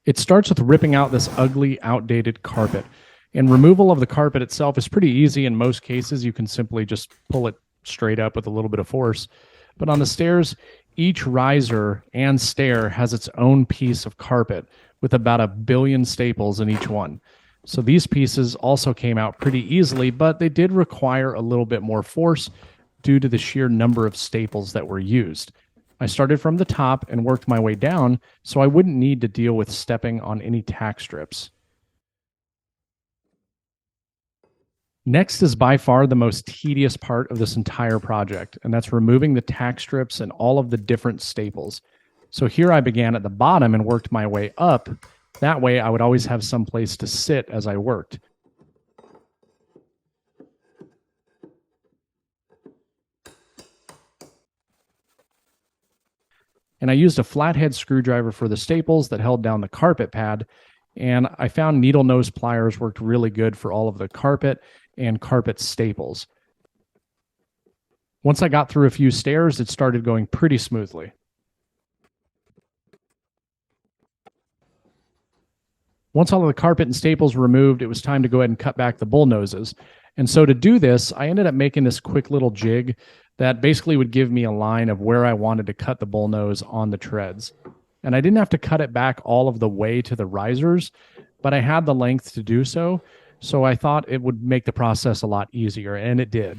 It starts with ripping out this ugly, outdated carpet. And removal of the carpet itself is pretty easy. In most cases, you can simply just pull it straight up with a little bit of force. But on the stairs, each riser and stair has its own piece of carpet with about 1 billion staples in each one. So these pieces also came out pretty easily, but they did require a little bit more force due to the sheer number of staples that were used. I started from the top and worked my way down so I wouldn't need to deal with stepping on any tack strips. Next is by far the most tedious part of this entire project, and that's removing the tack strips and all of the different staples. So here I began at the bottom and worked my way up. That way I would always have some place to sit as I worked. And I used a flathead screwdriver for the staples that held down the carpet pad, and I found needle nose pliers worked really good for all of the carpet and carpet staples. Once I got through a few stairs, it started going pretty smoothly. Once all of the carpet and staples were removed, it was time to go ahead and cut back the bull noses. And so to do this, I ended up making this quick little jig that basically would give me a line of where I wanted to cut the bull nose on the treads. And I didn't have to cut it back all of the way to the risers, but I had the length to do so. So I thought it would make the process a lot easier, and it did.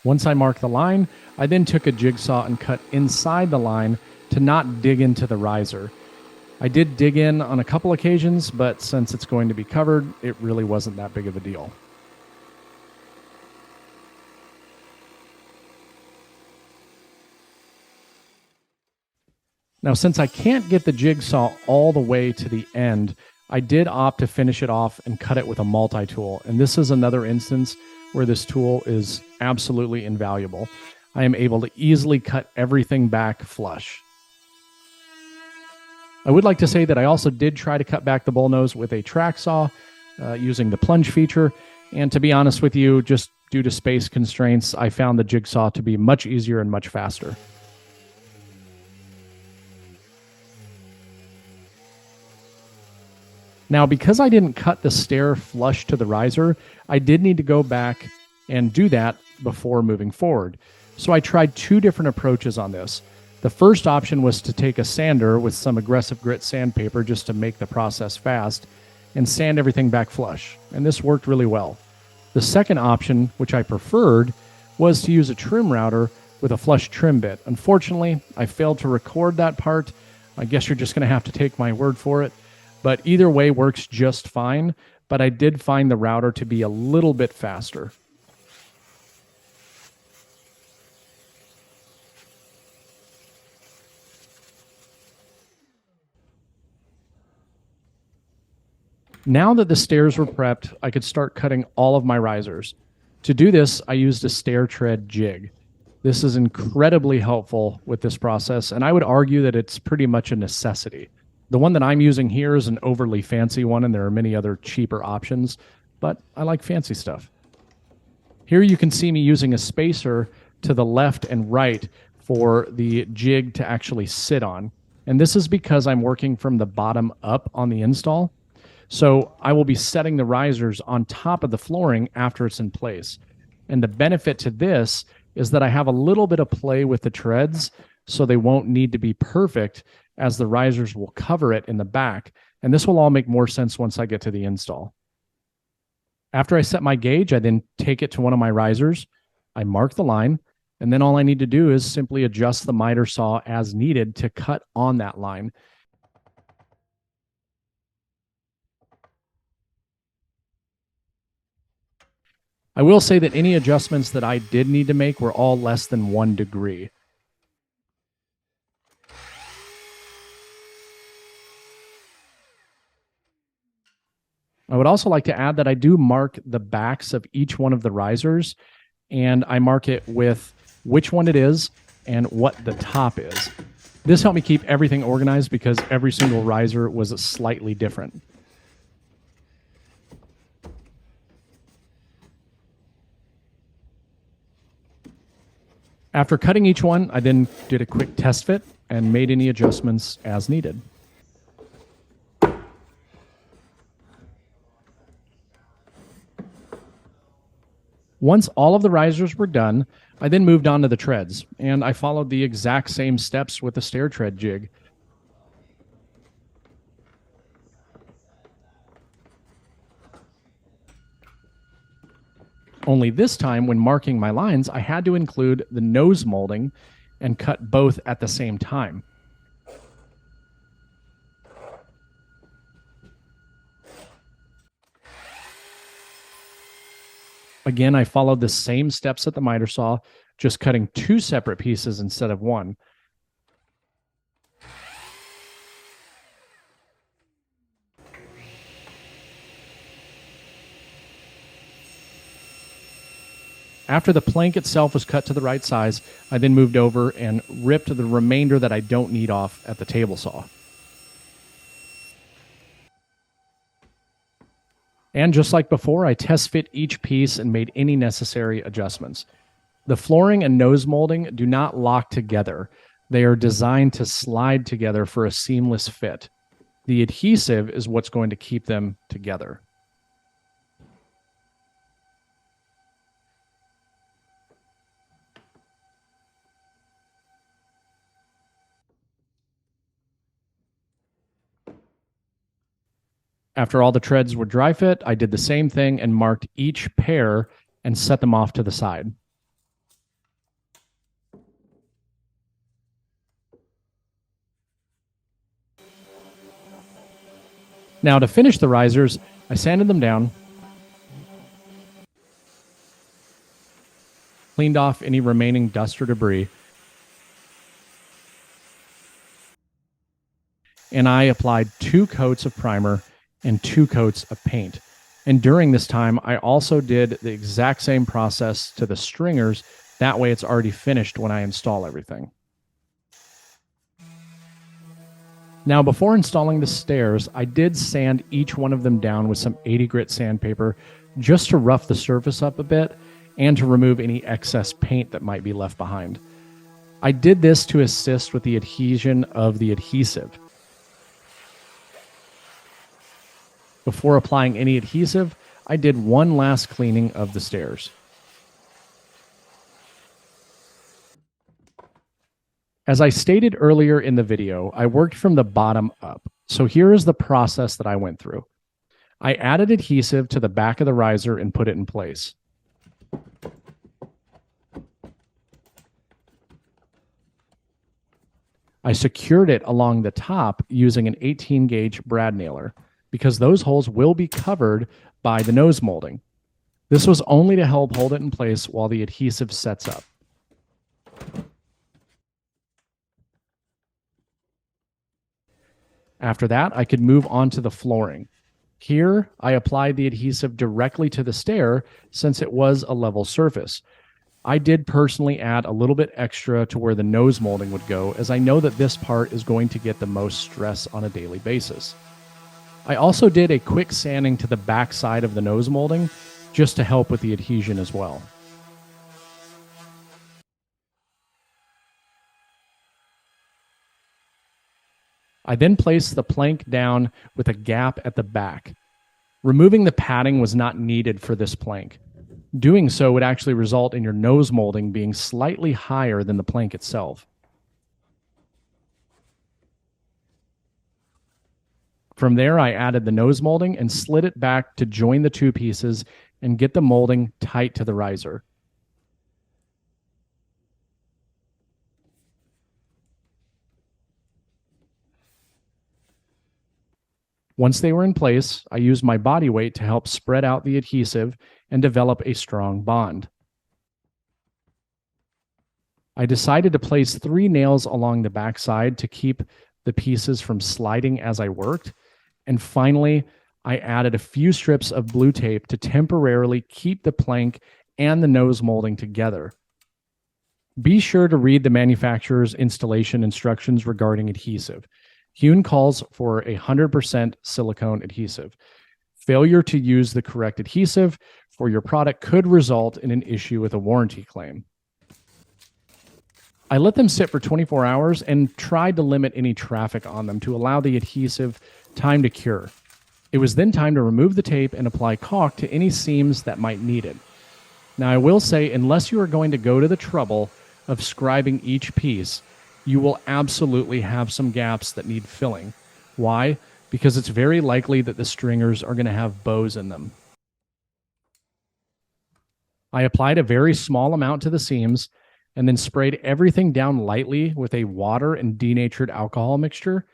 Once I marked the line, I then took a jigsaw and cut inside the line to not dig into the riser. I did dig in on a couple occasions, but since it's going to be covered, it really wasn't that big of a deal. Now, since I can't get the jigsaw all the way to the end, I did opt to finish it off and cut it with a multi-tool. And this is another instance where this tool is absolutely invaluable. I am able to easily cut everything back flush. I would like to say that I also did try to cut back the bullnose with a track saw using the plunge feature. And to be honest with you, just due to space constraints, I found the jigsaw to be much easier and much faster. Now, because I didn't cut the stair flush to the riser, I did need to go back and do that before moving forward. So I tried 2 different approaches on this. The first option was to take a sander with some aggressive grit sandpaper just to make the process fast and sand everything back flush. And this worked really well. The second option, which I preferred, was to use a trim router with a flush trim bit. Unfortunately, I failed to record that part. I guess you're just going to have to take my word for it. But either way works just fine, but I did find the router to be a little bit faster. Now that the stairs were prepped, I could start cutting all of my risers. To do this, I used a stair tread jig. This is incredibly helpful with this process, and I would argue that it's pretty much a necessity. The one that I'm using here is an overly fancy one, and there are many other cheaper options, but I like fancy stuff. Here you can see me using a spacer to the left and right for the jig to actually sit on. And this is because I'm working from the bottom up on the install. So I will be setting the risers on top of the flooring after it's in place. And the benefit to this is that I have a little bit of play with the treads, so they won't need to be perfect, as the risers will cover it in the back. And this will all make more sense once I get to the install. After I set my gauge, I then take it to one of my risers, I mark the line, and then all I need to do is simply adjust the miter saw as needed to cut on that line. I will say that any adjustments that I did need to make were all less than 1 degree. I would also like to add that I do mark the backs of each one of the risers, and I mark it with which one it is and what the top is. This helped me keep everything organized because every single riser was slightly different. After cutting each one, I then did a quick test fit and made any adjustments as needed. Once all of the risers were done, I then moved on to the treads, and I followed the exact same steps with the stair tread jig. Only this time, when marking my lines, I had to include the nose molding and cut both at the same time. Again, I followed the same steps at the miter saw, just cutting two separate pieces instead of one. After the plank itself was cut to the right size, I then moved over and ripped the remainder that I don't need off at the table saw. And just like before, I test fit each piece and made any necessary adjustments. The flooring and nose molding do not lock together. They are designed to slide together for a seamless fit. The adhesive is what's going to keep them together. After all the treads were dry fit, I did the same thing and marked each pair and set them off to the side. Now to finish the risers, I sanded them down, cleaned off any remaining dust or debris, and I applied 2 coats of primer and 2 coats of paint. And during this time, I also did the exact same process to the stringers. That way it's already finished when I install everything. Now, before installing the stairs, I did sand each one of them down with some 80 grit sandpaper just to rough the surface up a bit and to remove any excess paint that might be left behind. I did this to assist with the adhesion of the adhesive. Before applying any adhesive, I did one last cleaning of the stairs. As I stated earlier in the video, I worked from the bottom up. So here is the process that I went through. I added adhesive to the back of the riser and put it in place. I secured it along the top using an 18 gauge brad nailer, because those holes will be covered by the nose molding. This was only to help hold it in place while the adhesive sets up. After that, I could move on to the flooring. Here, I applied the adhesive directly to the stair since it was a level surface. I did personally add a little bit extra to where the nose molding would go, as I know that this part is going to get the most stress on a daily basis. I also did a quick sanding to the back side of the nose molding just to help with the adhesion as well. I then placed the plank down with a gap at the back. Removing the padding was not needed for this plank. Doing so would actually result in your nose molding being slightly higher than the plank itself. From there, I added the nose molding and slid it back to join the 2 pieces and get the molding tight to the riser. Once they were in place, I used my body weight to help spread out the adhesive and develop a strong bond. I decided to place 3 nails along the backside to keep the pieces from sliding as I worked. And finally, I added a few strips of blue tape to temporarily keep the plank and the nose molding together. Be sure to read the manufacturer's installation instructions regarding adhesive. Hewn calls for 100% silicone adhesive. Failure to use the correct adhesive for your product could result in an issue with a warranty claim. I let them sit for 24 hours and tried to limit any traffic on them to allow the adhesive time to cure. It was then time to remove the tape and apply caulk to any seams that might need it. Now, I will say, unless you are going to go to the trouble of scribing each piece, you will absolutely have some gaps that need filling. Why? Because it's very likely that the stringers are going to have bows in them. I applied a very small amount to the seams and then sprayed everything down lightly with a water and denatured alcohol mixture.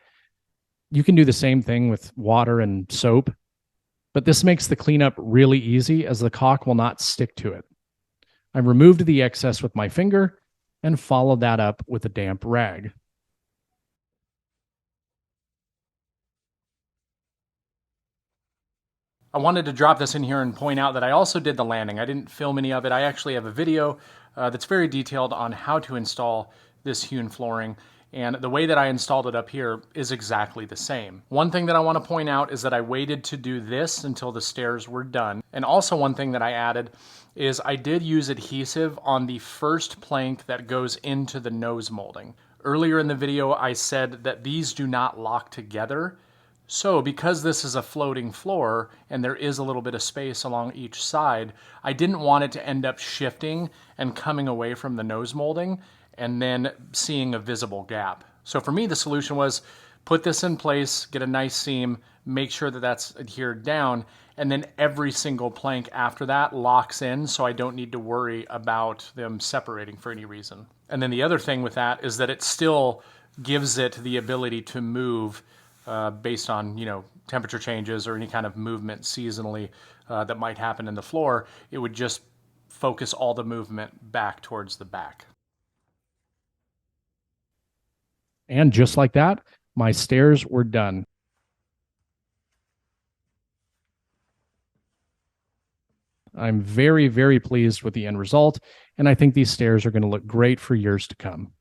You can do the same thing with water and soap, but this makes the cleanup really easy as the caulk will not stick to it. I removed the excess with my finger and followed that up with a damp rag. I wanted to drop this in here and point out that I also did the landing. I didn't film any of it. I actually have a video that's very detailed on how to install this hewn flooring. And the way that I installed it up here is exactly the same. One thing that I want to point out is that I waited to do this until the stairs were done. And also one thing that I added is I did use adhesive on the first plank that goes into the nose molding. Earlier in the video, I said that these do not lock together. So because this is a floating floor and there is a little bit of space along each side, I didn't want it to end up shifting and coming away from the nose molding and then seeing a visible gap. So for me, the solution was put this in place, get a nice seam, make sure that that's adhered down, and then every single plank after that locks in so I don't need to worry about them separating for any reason. And then the other thing with that is that it still gives it the ability to move based on, temperature changes or any kind of movement seasonally that might happen in the floor. It would just focus all the movement back towards the back. And just like that, my stairs were done. I'm very, very pleased with the end result, and I think these stairs are going to look great for years to come.